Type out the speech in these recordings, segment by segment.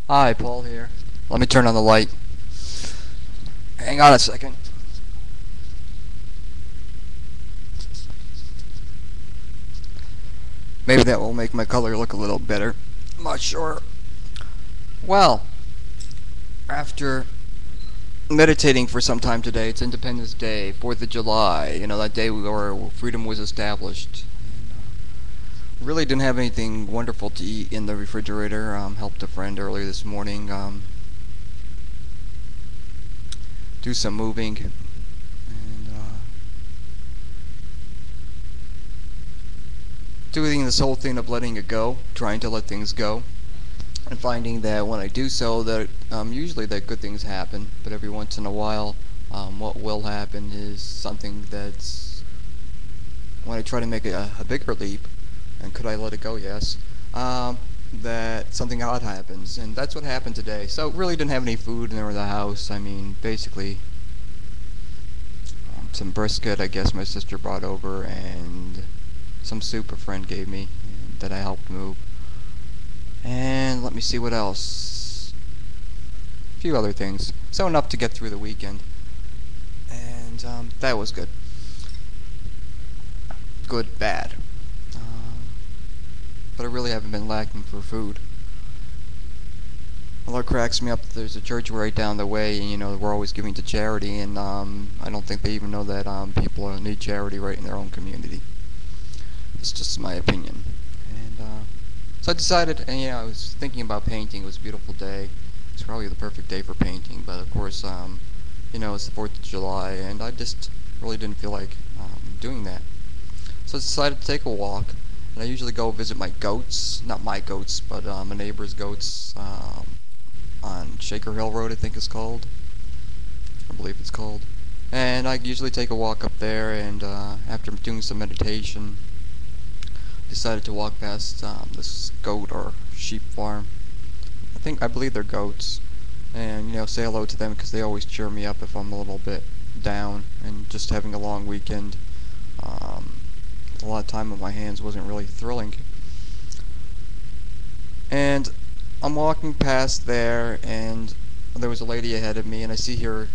Hi, Paul here. Let me turn on the light. Hang on a second. Maybe that will make my color look a little better. I'm not sure. Well, after meditating for some time today, it's Independence Day, 4th of July, that day where freedom was established. Really didn't have anything wonderful to eat in the refrigerator. Helped a friend earlier this morning do some moving. And doing this whole thing of letting it go, trying to let things go, and finding that when I do so, that usually that good things happen, but every once in a while, what will happen is something that's when I try to make a bigger leap, and could I let it go? Yes. That something odd happens, and that's what happened today. So really didn't have any food in the house. I mean, basically some brisket, I guess my sister brought over, and some soup a friend gave me that I helped move. And let me see what else. A few other things. So enough to get through the weekend. And that was good. Good, bad. But I really haven't been lacking for food. Well, it cracks me up that there's a church right down the way, and we're always giving to charity, and I don't think they even know that people need charity right in their own community. It's just my opinion. And so I decided, and I was thinking about painting. It was a beautiful day. It's probably the perfect day for painting, but of course, it's the 4th of July, and I just really didn't feel like doing that. So I decided to take a walk, and I usually go visit my goats, not my goats, but a neighbor's goats on Shaker Hill Road, I think it's called. I believe it's called. And I usually take a walk up there, and after doing some meditation, decided to walk past this goat or sheep farm. I believe they're goats, and say hello to them because they always cheer me up if I'm a little bit down and just having a long weekend. A lot of time on my hands wasn't really thrilling. And I'm walking past there, and there was a lady ahead of me, and I see her,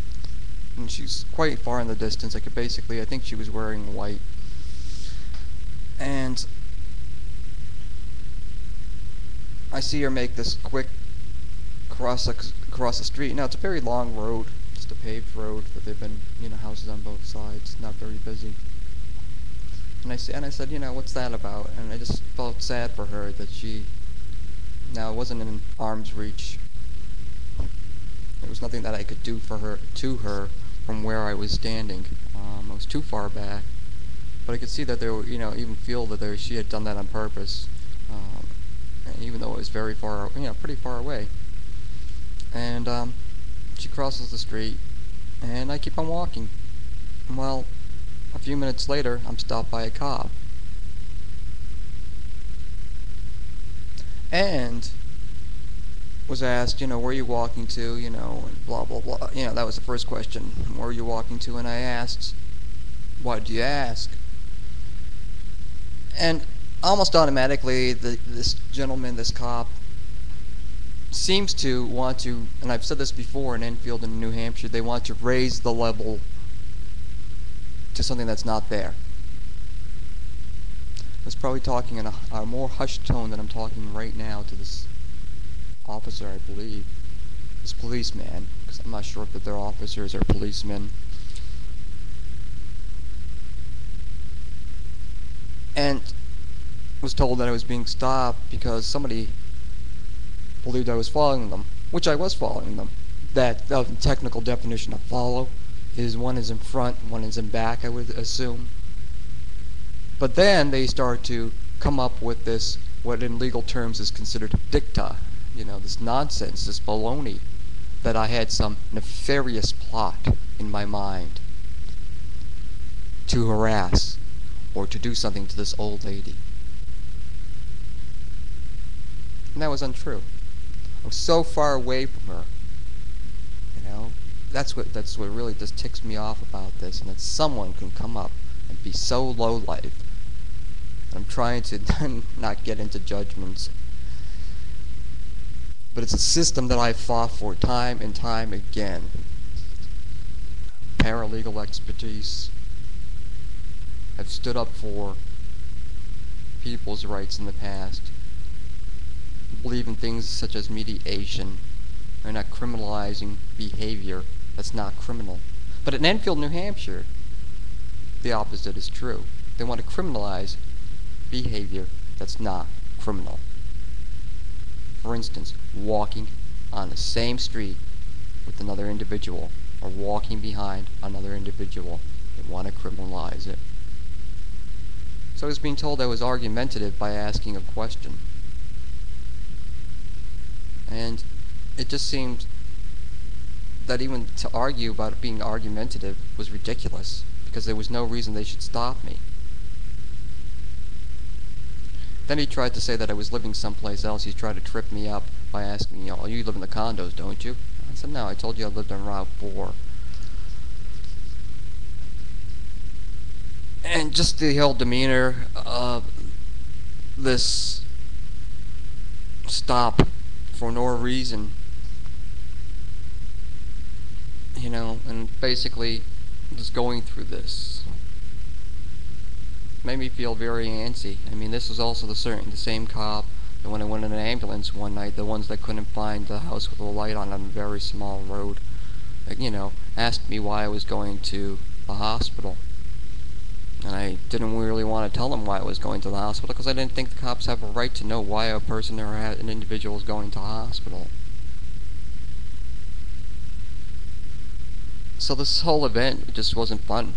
and she's quite far in the distance. I think she was wearing white. And I see her make this quick across the street. Now it's a very long road, just a paved road, but they've been houses on both sides, not very busy. And I said, what's that about? And I just felt sad for her that it wasn't in arm's reach. There was nothing that I could do to her from where I was standing. I was too far back, but I could see that there were, even feel that she had done that on purpose. Even though it was very far, pretty far away. And she crosses the street, and I keep on walking. Well, a few minutes later, I'm stopped by a cop. And was asked, where are you walking to, and blah, blah, blah. That was the first question. Where are you walking to? And I asked, why do you ask? And almost automatically, this gentleman, this cop, seems to want to, and I've said this before in Enfield in New Hampshire, they want to raise the level to something that's not there. I was probably talking in a more hushed tone than I'm talking right now to this officer, I believe, this policeman, because I'm not sure if they're officers or policemen. And was told that I was being stopped because somebody believed I was following them, which I was following them. That the technical definition of follow is one is in front, one is in back, I would assume. But then they start to come up with this, what in legal terms is considered dicta, this nonsense, this baloney, that I had some nefarious plot in my mind to harass or to do something to this old lady. And that was untrue. I was so far away from her. That's what really just ticks me off about this, and that someone can come up and be so low life. I'm trying to not get into judgments. But it's a system that I've fought for time and time again. Paralegal expertise have stood up for people's rights in the past. Believe in things such as mediation. They're not criminalizing behavior that's not criminal. But in Enfield, New Hampshire, the opposite is true. They want to criminalize behavior that's not criminal. For instance, walking on the same street with another individual or walking behind another individual. They want to criminalize it. So I was being told I was argumentative by asking a question. And it just seemed that even to argue about it being argumentative was ridiculous, because there was no reason they should stop me. Then he tried to say that I was living someplace else. He tried to trip me up by asking me, "Oh, you live in the condos, don't you?" I said, "No, I told you I lived on Route 4. And just the whole demeanor of this stop for no reason, you know, and basically just going through this made me feel very antsy. I mean, this was also the same cop that when I went in an ambulance one night, the ones that couldn't find the house with a light on a very small road, you know, asked me why I was going to the hospital. And I didn't really want to tell them why I was going to the hospital, because I didn't think the cops have a right to know why a person or an individual is going to the hospital. So this whole event just wasn't fun.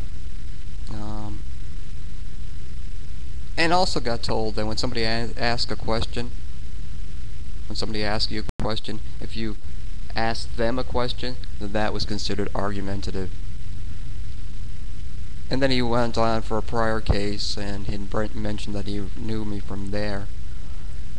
And also got told that when somebody asks a question, when somebody asks you a question, if you asked them a question, then that was considered argumentative. And then he went on for a prior case, and he mentioned that he knew me from there.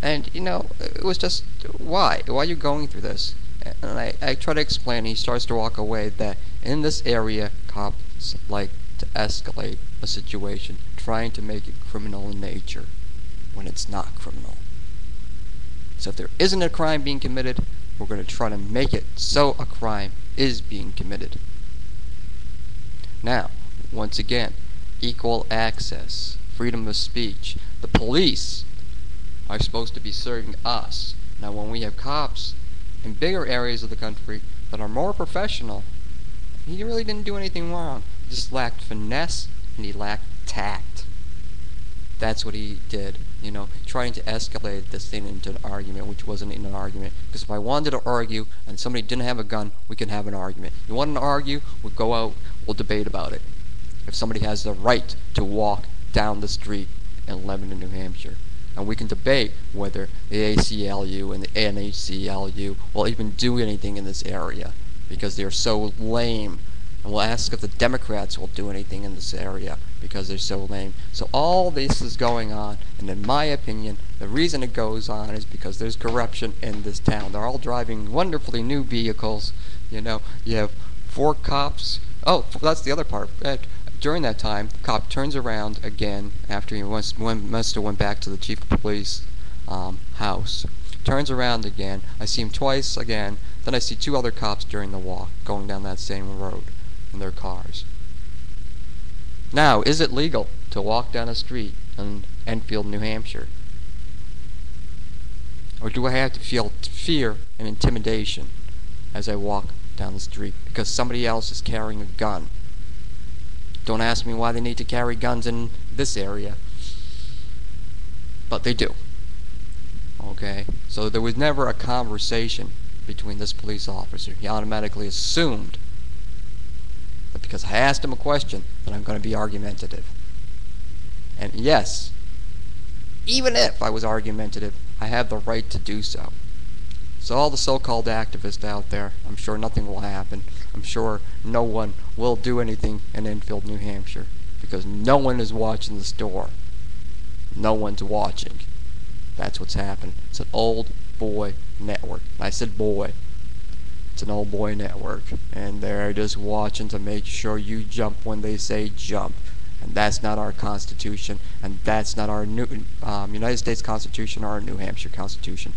And, you know, it was just, why? Why are you going through this? And I try to explain, and he starts to walk away, that in this area, cops like to escalate a situation, trying to make it criminal in nature, when it's not criminal. So if there isn't a crime being committed, we're going to try to make it so a crime is being committed. Now, once again, equal access, freedom of speech. The police are supposed to be serving us. Now, when we have cops in bigger areas of the country that are more professional, he really didn't do anything wrong. He just lacked finesse and he lacked tact. That's what he did, you know, trying to escalate this thing into an argument, which wasn't an argument. Because if I wanted to argue and somebody didn't have a gun, we can have an argument. You want to argue, we'll go out, we'll debate about it. If somebody has the right to walk down the street in Lebanon, New Hampshire, and we can debate whether the ACLU and the NHCLU will even do anything in this area, because they're so lame. And we'll ask if the Democrats will do anything in this area, because they're so lame. So all this is going on, and in my opinion, the reason it goes on is because there's corruption in this town. They're all driving wonderfully new vehicles. You know, you have 4 cops. Oh, that's the other part. During that time, the cop turns around again after he must have went back to the chief of police house. Turns around again. I see him twice again. Then I see 2 other cops during the walk going down that same road in their cars. Now, is it legal to walk down a street in Enfield, New Hampshire? Or do I have to feel fear and intimidation as I walk down the street because somebody else is carrying a gun? Don't ask me why they need to carry guns in this area, but they do. Okay, so there was never a conversation between this police officer. He automatically assumed that because I asked him a question that I'm going to be argumentative. And yes, even if I was argumentative, I have the right to do so. So all the so-called activists out there, I'm sure nothing will happen. I'm sure no one will do anything in Enfield, New Hampshire, because no one is watching the store. No one's watching. That's what's happened. It's an old boy network. And I said boy. It's an old boy network. And they're just watching to make sure you jump when they say jump. And that's not our Constitution. And that's not our new United States Constitution or our New Hampshire Constitution.